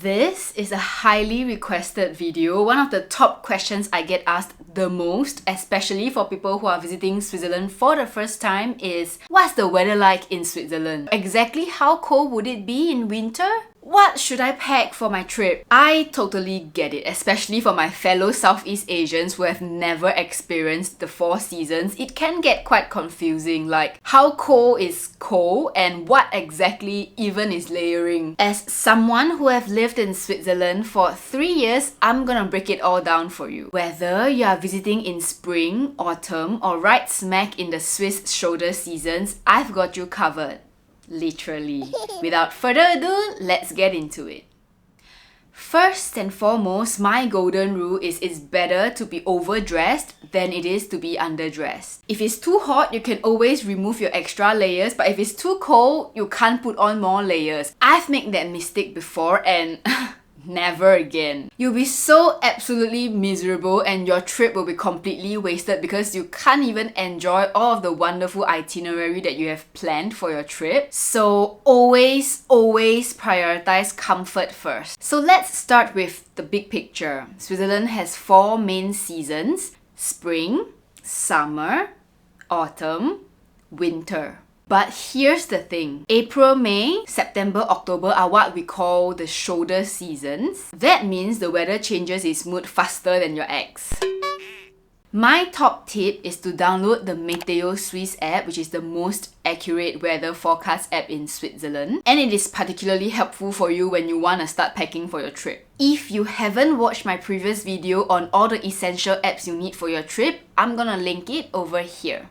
This is a highly requested video. One of the top questions I get asked the most, especially for people who are visiting Switzerland for the first time, is what's the weather like in Switzerland? Exactly how cold would it be in winter? What should I pack for my trip? I totally get it, especially for my fellow Southeast Asians who have never experienced the 4 seasons. It can get quite confusing, like how cold is cold and what exactly even is layering. As someone who have lived in Switzerland for 3 years, I'm gonna break it all down for you. Whether you are visiting in spring, autumn, or right smack in the Swiss shoulder seasons, I've got you covered. Literally. Without further ado, let's get into it. First and foremost, my golden rule is it's better to be overdressed than it is to be underdressed. If it's too hot, you can always remove your extra layers, but if it's too cold, you can't put on more layers. I've made that mistake before and never again. You'll be so absolutely miserable and your trip will be completely wasted because you can't even enjoy all of the wonderful itinerary that you have planned for your trip. So always prioritize comfort first. So let's start with the big picture. Switzerland has 4 main seasons: spring, summer, autumn, winter. But here's the thing. April, May, September, October are what we call the shoulder seasons. That means the weather changes its mood faster than your ex. My top tip is to download the Meteo Swiss app, which is the most accurate weather forecast app in Switzerland. And it is particularly helpful for you when you want to start packing for your trip. If you haven't watched my previous video on all the essential apps you need for your trip, I'm gonna link it over here.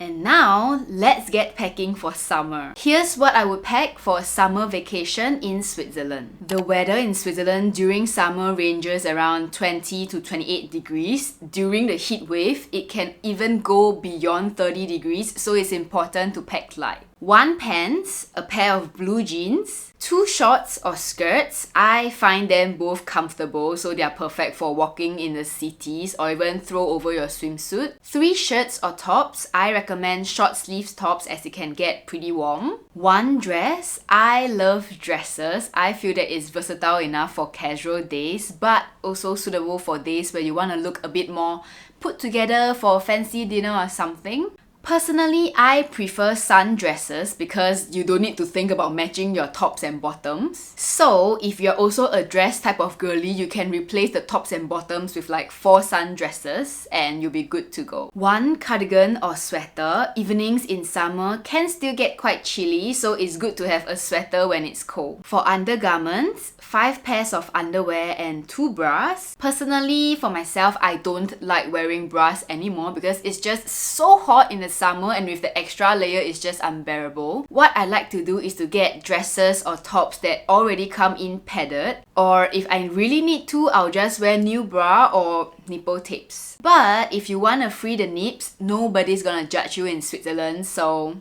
And now, let's get packing for summer. Here's what I would pack for a summer vacation in Switzerland. The weather in Switzerland during summer ranges around 20 to 28 degrees. During the heat wave, it can even go beyond 30 degrees, so it's important to pack light. 1 pants, a pair of blue jeans, 2 shorts or skirts. I find them both comfortable, so they are perfect for walking in the cities or even throw over your swimsuit. 3 shirts or tops. I recommend short sleeves tops as it can get pretty warm. 1 dress. I love dresses. I feel that it's versatile enough for casual days, but also suitable for days where you want to look a bit more put together for a fancy dinner or something. Personally, I prefer sundresses because you don't need to think about matching your tops and bottoms. So, if you're also a dress type of girly, you can replace the tops and bottoms with like 4 sundresses and you'll be good to go. 1 cardigan or sweater. Evenings in summer can still get quite chilly, so it's good to have a sweater when it's cold. For undergarments, 5 pairs of underwear and 2 bras. Personally, for myself, I don't like wearing bras anymore because it's just so hot in the summer and with the extra layer it's just unbearable. What I like to do is to get dresses or tops that already come in padded, or if I really need to, I'll just wear new bra or nipple tapes. But if you want to free the nips, nobody's gonna judge you in Switzerland, so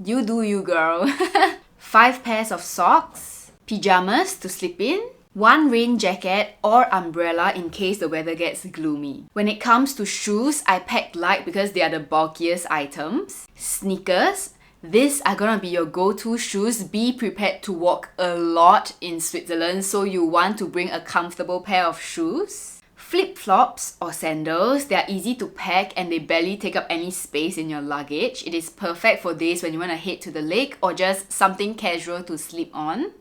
you do you, girl. 5 pairs of socks, pyjamas to sleep in, 1 rain jacket or umbrella in case the weather gets gloomy. When it comes to shoes, I pack light because they are the bulkiest items. Sneakers. These are gonna be your go-to shoes. Be prepared to walk a lot in Switzerland, so you want to bring a comfortable pair of shoes. Flip-flops or sandals. They are easy to pack and they barely take up any space in your luggage. It is perfect for days when you want to head to the lake or just something casual to sleep on.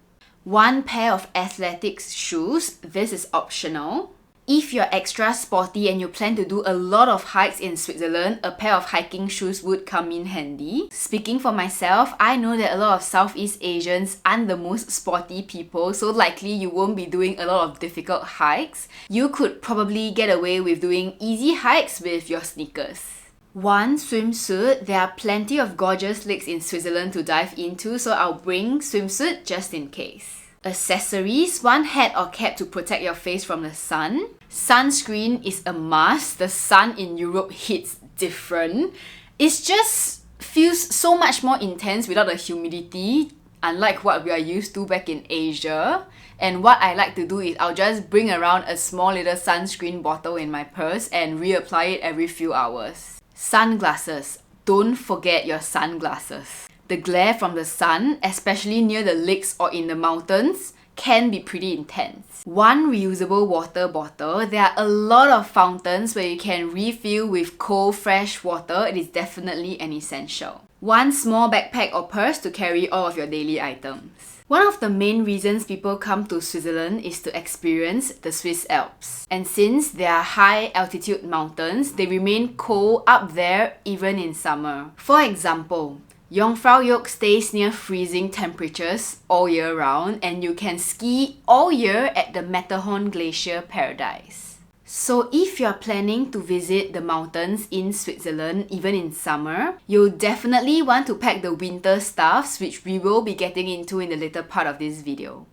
1 pair of athletics shoes. This is optional. If you're extra sporty and you plan to do a lot of hikes in Switzerland, a pair of hiking shoes would come in handy. Speaking for myself, I know that a lot of Southeast Asians aren't the most sporty people, so likely you won't be doing a lot of difficult hikes. You could probably get away with doing easy hikes with your sneakers. 1 swimsuit. There are plenty of gorgeous lakes in Switzerland to dive into, so I'll bring swimsuit just in case. Accessories. 1 hat or cap to protect your face from the sun. Sunscreen is a must. The sun in Europe hits different. It just feels so much more intense without the humidity, unlike what we are used to back in Asia. And what I like to do is I'll just bring around a small little sunscreen bottle in my purse and reapply it every few hours. Sunglasses. Don't forget your sunglasses. The glare from the sun, especially near the lakes or in the mountains, can be pretty intense. One reusable water bottle. There are a lot of fountains where you can refill with cold, fresh water. It is definitely an essential. One small backpack or purse to carry all of your daily items. One of the main reasons people come to Switzerland is to experience the Swiss Alps. And since they are high altitude mountains, they remain cold up there even in summer. For example, Jungfraujoch stays near freezing temperatures all year round, and you can ski all year at the Matterhorn Glacier Paradise. So if you're planning to visit the mountains in Switzerland even in summer, you'll definitely want to pack the winter stuffs, which we will be getting into in the later part of this video.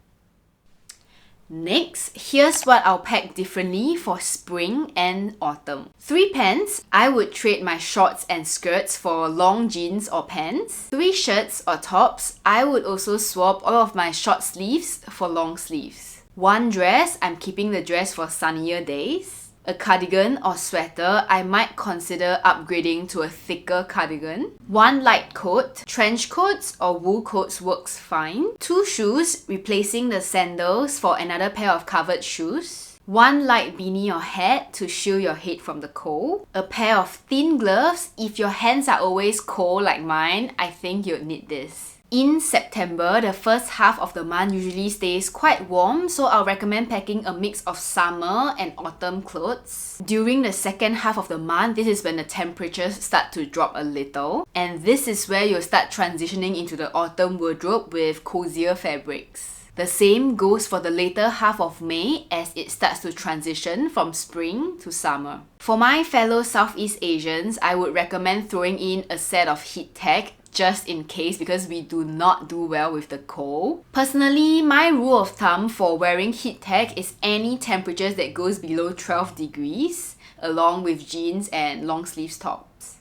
Next, here's what I'll pack differently for spring and autumn. 3 pants. I would trade my shorts and skirts for long jeans or pants. 3 shirts or tops. I would also swap all of my short sleeves for long sleeves. 1 dress. I'm keeping the dress for sunnier days. A cardigan or sweater. I might consider upgrading to a thicker cardigan. 1 light coat. Trench coats or wool coats works fine. 2 shoes, replacing the sandals for another pair of covered shoes. 1 light beanie or hat to shield your head from the cold. A pair of thin gloves. If your hands are always cold like mine, I think you'd need this. In September, the first half of the month usually stays quite warm, so I'll recommend packing a mix of summer and autumn clothes. During the second half of the month, this is when the temperatures start to drop a little, and this is where you'll start transitioning into the autumn wardrobe with cozier fabrics. The same goes for the later half of May as it starts to transition from spring to summer. For my fellow Southeast Asians, I would recommend throwing in a set of heat tech just in case, because we do not do well with the cold. Personally, my rule of thumb for wearing heat tech is any temperatures that goes below 12 degrees, along with jeans and long sleeves tops.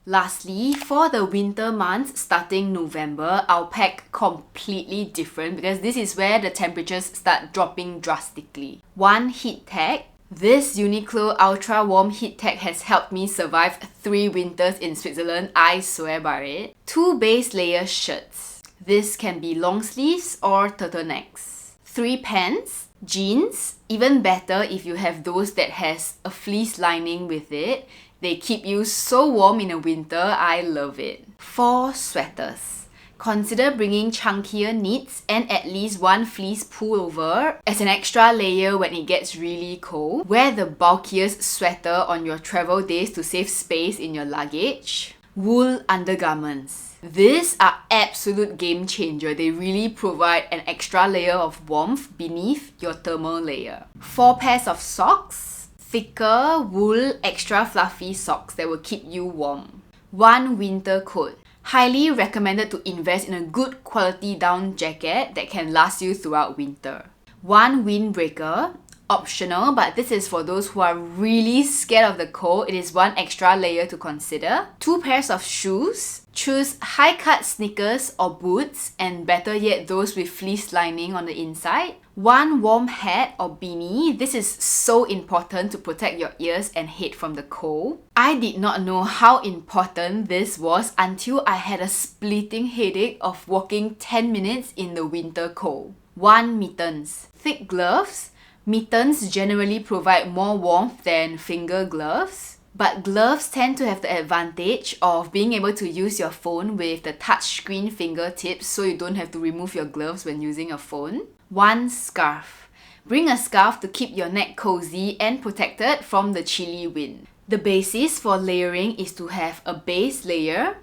Lastly, for the winter months starting November, I'll pack completely different because this is where the temperatures start dropping drastically. 1 heat tech. This Uniqlo Ultra Warm Heat Tech has helped me survive 3 winters in Switzerland, I swear by it. 2 base layer shirts. This can be long sleeves or turtlenecks. 3 pants. Jeans. Even better if you have those that has a fleece lining with it. They keep you so warm in the winter, I love it. 4 sweaters. Consider bringing chunkier knits and at least 1 fleece pullover as an extra layer when it gets really cold. Wear the bulkiest sweater on your travel days to save space in your luggage. Wool undergarments. These are absolute game changer. They really provide an extra layer of warmth beneath your thermal layer. 4 pairs of socks. Thicker wool extra fluffy socks that will keep you warm. 1 winter coat. Highly recommended to invest in a good quality down jacket that can last you throughout winter. 1 windbreaker, optional, but this is for those who are really scared of the cold. It is 1 extra layer to consider. 2 pairs of shoes. Choose high-cut sneakers or boots, and better yet those with fleece lining on the inside. 1 warm hat or beanie. This is so important to protect your ears and head from the cold. I did not know how important this was until I had a splitting headache of walking 10 minutes in the winter cold. 1 mittens. Thick gloves. Mittens generally provide more warmth than finger gloves. But gloves tend to have the advantage of being able to use your phone with the touchscreen fingertips, so you don't have to remove your gloves when using a phone. 1 scarf. Bring a scarf to keep your neck cozy and protected from the chilly wind. The basis for layering is to have a base layer,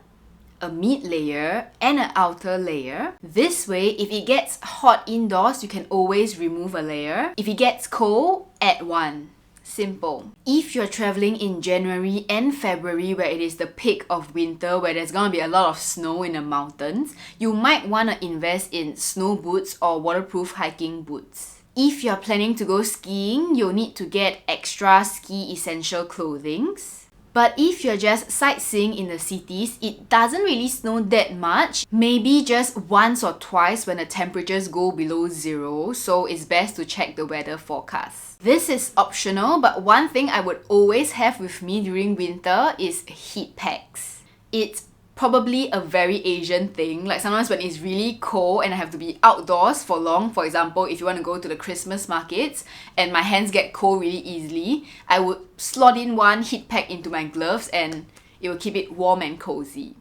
a mid layer, and an outer layer. This way, if it gets hot indoors, you can always remove a layer. If it gets cold, add 1. Simple. If you're traveling in January and February where it is the peak of winter, where there's gonna be a lot of snow in the mountains, you might want to invest in snow boots or waterproof hiking boots. If you're planning to go skiing, you'll need to get extra ski essential clothings. But if you're just sightseeing in the cities, it doesn't really snow that much. Maybe just once or twice when the temperatures go below 0, so it's best to check the weather forecast. This is optional, but one thing I would always have with me during winter is heat packs. It's probably a very Asian thing. Like sometimes when it's really cold and I have to be outdoors for long, for example, if you want to go to the Christmas markets and my hands get cold really easily, I would slot in one heat pack into my gloves and it will keep it warm and cozy.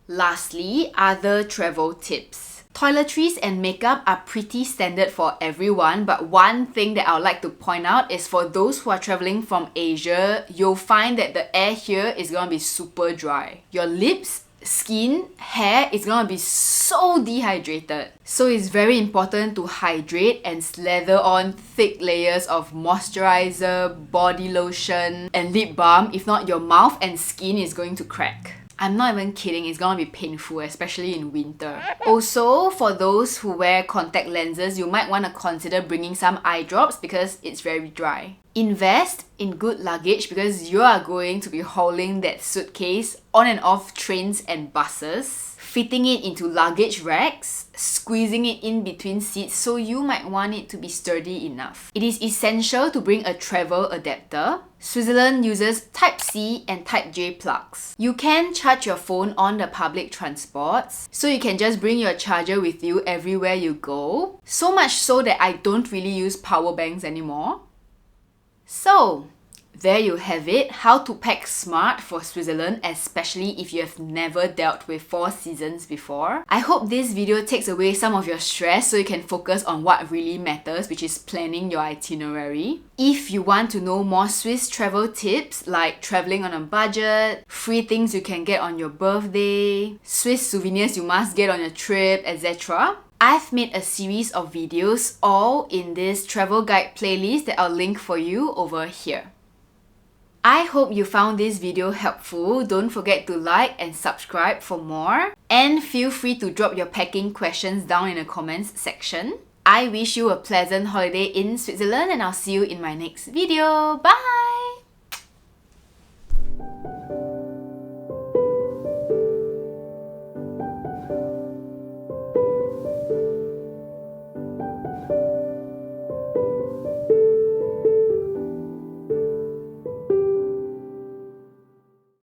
Lastly, other travel tips. Toiletries and makeup are pretty standard for everyone, but one thing that I would like to point out is for those who are traveling from Asia, you'll find that the air here is gonna be super dry. Your lips, skin, hair is gonna be so dehydrated. So it's very important to hydrate and slather on thick layers of moisturizer, body lotion, and lip balm. If not, your mouth and skin is going to crack. I'm not even kidding, it's gonna be painful, especially in winter. Also, for those who wear contact lenses, you might want to consider bringing some eye drops because it's very dry. Invest in good luggage because you are going to be hauling that suitcase on and off trains and buses, fitting it into luggage racks, squeezing it in between seats, so you might want it to be sturdy enough. It is essential to bring a travel adapter. Switzerland uses Type-C and Type-J plugs. You can charge your phone on the public transports, so you can just bring your charger with you everywhere you go. So much so that I don't really use power banks anymore. So, there you have it, how to pack smart for Switzerland, especially if you have never dealt with 4 seasons before. I hope this video takes away some of your stress so you can focus on what really matters, which is planning your itinerary. If you want to know more Swiss travel tips like traveling on a budget, free things you can get on your birthday, Swiss souvenirs you must get on your trip, etc., I've made a series of videos all in this travel guide playlist that I'll link for you over here. I hope you found this video helpful. Don't forget to like and subscribe for more. And feel free to drop your packing questions down in the comments section. I wish you a pleasant holiday in Switzerland and I'll see you in my next video. Bye!